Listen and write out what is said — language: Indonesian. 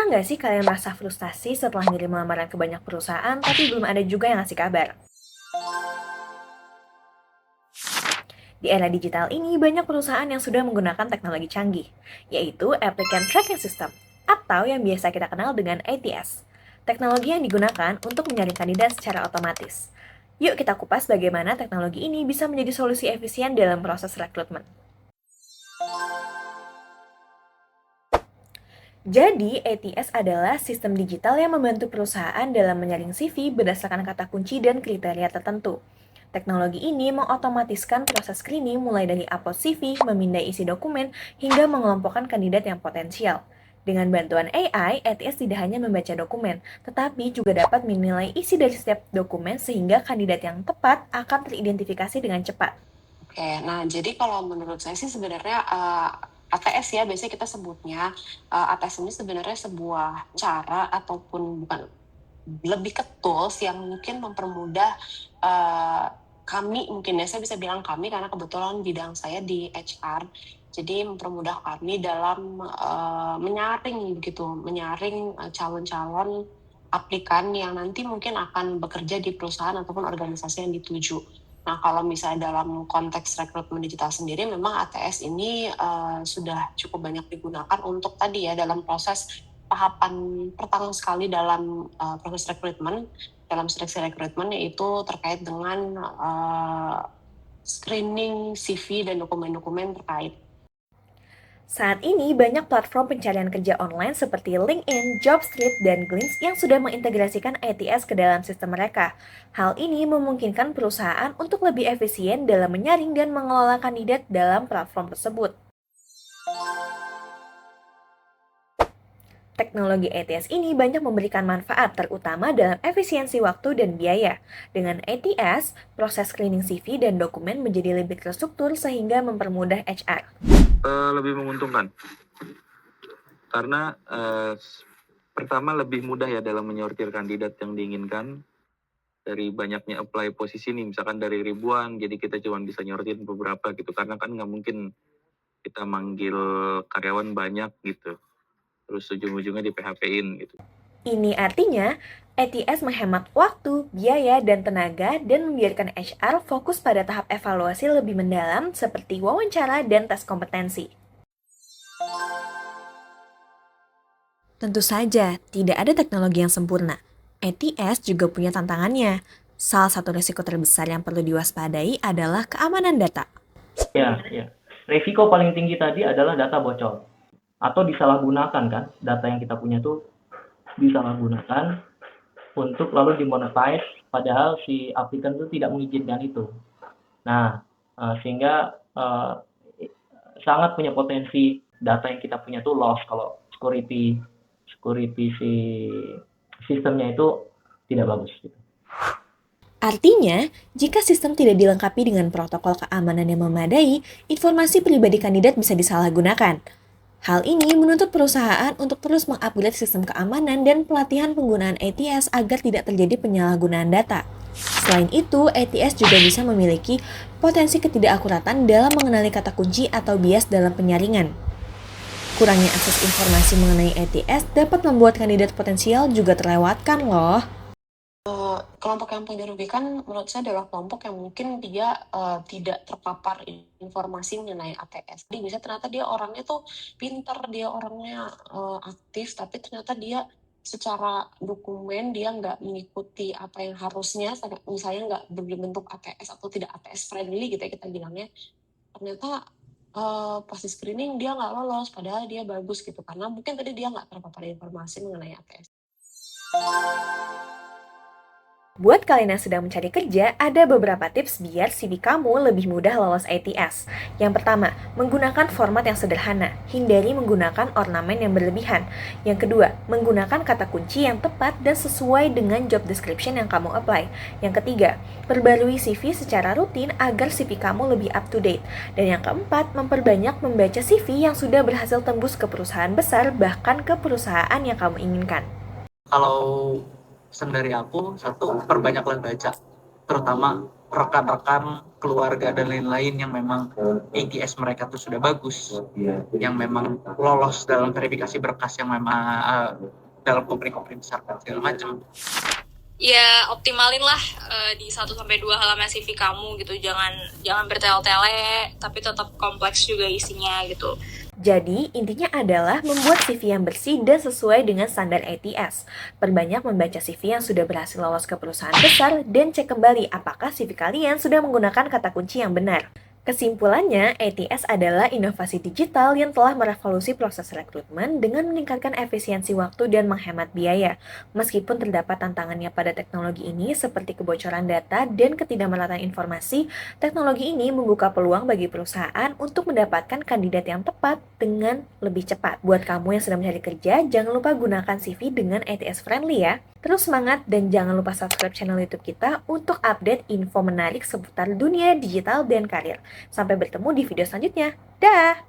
nggak sih kalian merasa frustasi setelah ngirim lamaran ke banyak perusahaan tapi belum ada juga yang ngasih kabar? Di era digital ini, banyak perusahaan yang sudah menggunakan teknologi canggih, yaitu Applicant Tracking System, atau yang biasa kita kenal dengan ATS. Teknologi yang digunakan untuk menyaring kandidat secara otomatis. Yuk kita kupas bagaimana teknologi ini bisa menjadi solusi efisien dalam proses rekrutmen. Jadi, ATS adalah sistem digital yang membantu perusahaan dalam menyaring CV berdasarkan kata kunci dan kriteria tertentu. Teknologi ini mengotomatiskan proses screening mulai dari upload CV, memindai isi dokumen, hingga mengelompokkan kandidat yang potensial. Dengan bantuan AI, ATS tidak hanya membaca dokumen, tetapi juga dapat menilai isi dari setiap dokumen sehingga kandidat yang tepat akan teridentifikasi dengan cepat. Oke, nah jadi kalau menurut saya sih sebenarnya ATS ya biasanya kita sebutnya ATS ini sebenarnya sebuah cara ataupun bukan lebih ke tools yang mungkin mempermudah kami mungkin ya saya bisa bilang kami karena kebetulan bidang saya di HR. Jadi mempermudah kami dalam menyaring calon-calon aplikan yang nanti mungkin akan bekerja di perusahaan ataupun organisasi yang dituju. Nah, kalau misalnya dalam konteks rekrutmen digital sendiri, memang ATS ini sudah cukup banyak digunakan untuk tadi ya dalam proses tahapan pertama sekali dalam proses rekrutmen, dalam seleksi rekrutmen yaitu terkait dengan screening CV dan dokumen-dokumen terkait. Saat ini, banyak platform pencarian kerja online seperti LinkedIn, Jobstreet, dan Glints yang sudah mengintegrasikan ATS ke dalam sistem mereka. Hal ini memungkinkan perusahaan untuk lebih efisien dalam menyaring dan mengelola kandidat dalam platform tersebut. Teknologi ATS ini banyak memberikan manfaat, terutama dalam efisiensi waktu dan biaya. Dengan ATS, proses screening CV dan dokumen menjadi lebih terstruktur sehingga mempermudah HR. Lebih menguntungkan karena pertama lebih mudah ya dalam menyortir kandidat yang diinginkan dari banyaknya apply posisi nih, misalkan dari ribuan jadi kita cuma bisa nyortir beberapa gitu, karena kan nggak mungkin kita manggil karyawan banyak gitu terus ujung-ujungnya di PHP-in gitu. Ini artinya, ATS menghemat waktu, biaya, dan tenaga dan membiarkan HR fokus pada tahap evaluasi lebih mendalam seperti wawancara dan tes kompetensi. Tentu saja, tidak ada teknologi yang sempurna. ATS juga punya tantangannya. Salah satu risiko terbesar yang perlu diwaspadai adalah keamanan data. Ya. Risiko paling tinggi tadi adalah data bocor atau disalahgunakan kan. Data yang kita punya tuh disalahgunakan untuk lalu dimonetize padahal si aplikan itu tidak mengizinkan itu. Nah, sehingga sangat punya potensi data yang kita punya tuh loss kalau security si sistemnya itu tidak bagus gitu. Artinya, jika sistem tidak dilengkapi dengan protokol keamanan yang memadai, informasi pribadi kandidat bisa disalahgunakan. Hal ini menuntut perusahaan untuk terus mengupgrade sistem keamanan dan pelatihan penggunaan ATS agar tidak terjadi penyalahgunaan data. Selain itu, ATS juga bisa memiliki potensi ketidakakuratan dalam mengenali kata kunci atau bias dalam penyaringan. Kurangnya akses informasi mengenai ATS dapat membuat kandidat potensial juga terlewatkan loh. Kelompok yang paling dirugikan menurut saya adalah kelompok yang mungkin dia tidak terpapar informasi mengenai ATS. Jadi bisa ternyata dia orangnya tuh pinter, dia orangnya aktif, tapi ternyata dia secara dokumen dia nggak mengikuti apa yang harusnya, misalnya nggak berbentuk ATS atau tidak ATS friendly gitu ya kita bilangnya. Ternyata pas di screening dia nggak lolos, padahal dia bagus gitu karena mungkin tadi dia nggak terpapar informasi mengenai ATS. Buat kalian yang sedang mencari kerja, ada beberapa tips biar CV kamu lebih mudah lolos ATS. Yang pertama, menggunakan format yang sederhana. Hindari menggunakan ornamen yang berlebihan. Yang kedua, menggunakan kata kunci yang tepat dan sesuai dengan job description yang kamu apply. Yang ketiga, perbarui CV secara rutin agar CV kamu lebih up to date. Dan yang keempat, memperbanyak membaca CV yang sudah berhasil tembus ke perusahaan besar, bahkan ke perusahaan yang kamu inginkan. Kalau pesan dari aku, satu, perbanyaklah baca, terutama rekan-rekan, keluarga, dan lain-lain yang memang ATS mereka tuh sudah bagus, yang memang lolos dalam verifikasi berkas yang memang dalam kompeni-kompeni besar dan segala macam. Ya optimalin lah di 1-2 halaman CV kamu gitu, jangan bertele-tele tapi tetap kompleks juga isinya gitu. Jadi, intinya adalah membuat CV yang bersih dan sesuai dengan standar ATS. Perbanyak membaca CV yang sudah berhasil lolos ke perusahaan besar dan cek kembali apakah CV kalian sudah menggunakan kata kunci yang benar. Kesimpulannya, ATS adalah inovasi digital yang telah merevolusi proses rekrutmen dengan meningkatkan efisiensi waktu dan menghemat biaya. Meskipun terdapat tantangannya pada teknologi ini seperti kebocoran data dan ketidakmerataan informasi, teknologi ini membuka peluang bagi perusahaan untuk mendapatkan kandidat yang tepat dengan lebih cepat. Buat kamu yang sedang mencari kerja, jangan lupa gunakan CV dengan ATS friendly ya. Terus semangat dan jangan lupa subscribe channel YouTube kita untuk update info menarik seputar dunia digital dan karir. Sampai bertemu di video selanjutnya. Dah!